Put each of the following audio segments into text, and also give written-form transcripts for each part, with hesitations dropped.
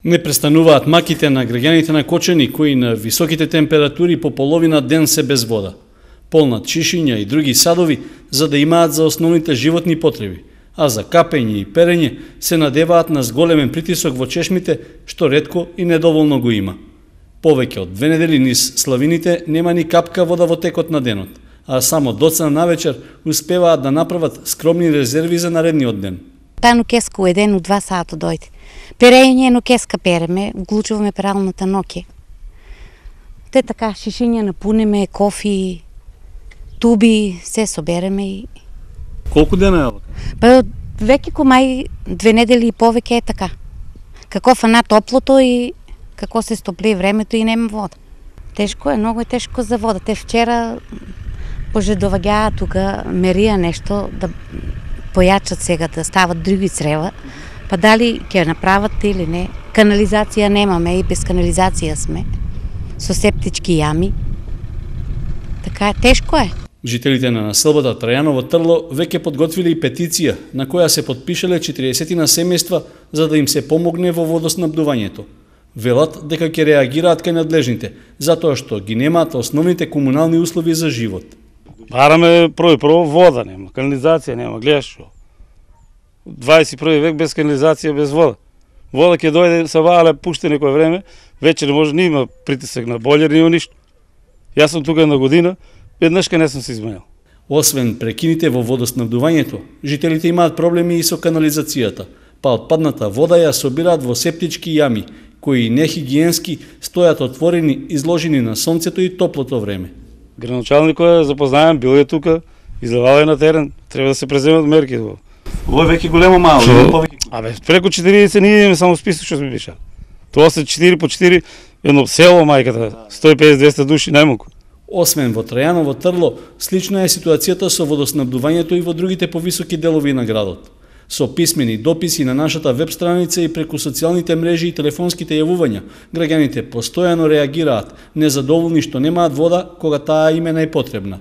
Не престануваат маките на граѓаните на Кочани, кои на високите температури по половина ден се без вода, полнат шишиња и други садови, за да имаат за основните животни потреби, а за капење и перење се надеваат на зголемен притисок во чешмите, што ретко и недоволно го има. Повеќе од 2 недели низ славините нема ни капка вода во текот на денот, а само доцна навечер успеваат да направат скромни резерви за наредниот ден. Тајно кеска еден од 2 сата дојде. Перење но кеска переме, вклучуваме пералната ноќе. Те така шишиња напунеме, кофи, туби, се собереме и... Колку дена е ова? Па веќе мај 2 недели и повеќе е така. Како фана топлото и како се стопли времето и нема вода. Тешко е, многу е тешко за вода. Те вчера пожедоваѓаа тука мерија нешто да појачат сега, да стават други црева, па дали ќе направат или не. Канализација немаме и без канализација сме, со септички јами. Така е, тешко е. Жителите на населбата Трајаново Трло веќе подготвили петиција на која се подпишале 40 семејства за да им се помогне во водоснабдувањето. Велат дека ќе реагираат кај надлежните, затоа што ги немаат основните комунални услови за живот. Бараме прво вода нема, канализација нема, гледаш што. 21 век без канализација, без вода. Вода ќе дојде се ваале пуште некој време, вече не може, не има притисок на бољер, нема ништо. Јас сум тука на година, еднашка не сум се изменил. Освен прекините во водоснабдувањето, жителите имаат проблеми и со канализацијата, па отпадната вода ја собираат во септички јами, кои нехигиенски стојат отворени, изложени на сонцето и топлото време. Градоначалникот е запознаен, бил е тука, излевал е на терен, треба да се преземат мерки. Ова е веќе големо мало, повеќе. Абе, преку 40 ние имаме само список што сме пишали. Тоа се 4 по 4, едно село мајката, 150-200 души најмалку. Освен во Трајаново Трло, слична е ситуацијата со водоснабдувањето и во другите повисоки делови на градот. Со писмени дописи на нашата веб страница и преку социјалните мрежи и телефонските јавувања, граѓаните постојано реагираат, незадоволни што немаат вода кога таа им е најпотребна.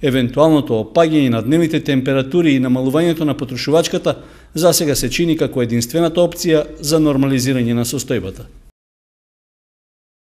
Евентуалното опаѓање на дневните температури и намалувањето на потрошувачката засега се чини како единствената опција за нормализирање на состојбата.